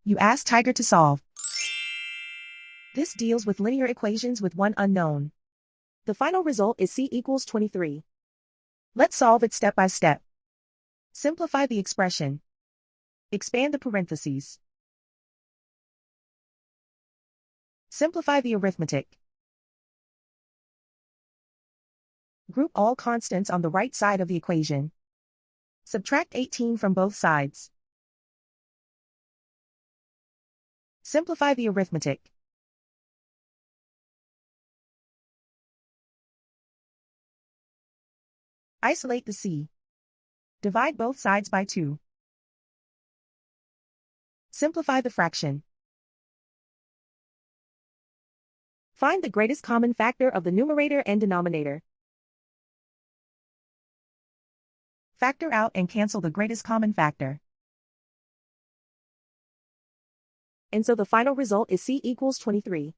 You ask Tiger to solve. This deals with linear equations with one unknown. The final result is c equals 23. Let's solve it step by step. Simplify the expression. Expand the parentheses. Simplify the arithmetic. Group all constants on the right side of the equation. Subtract 18 from both sides. Simplify the arithmetic. Isolate the c. Divide both sides by 2. Simplify the fraction. Find the greatest common factor of the numerator and denominator. Factor out and cancel the greatest common factor. And so the final result is c equals 23.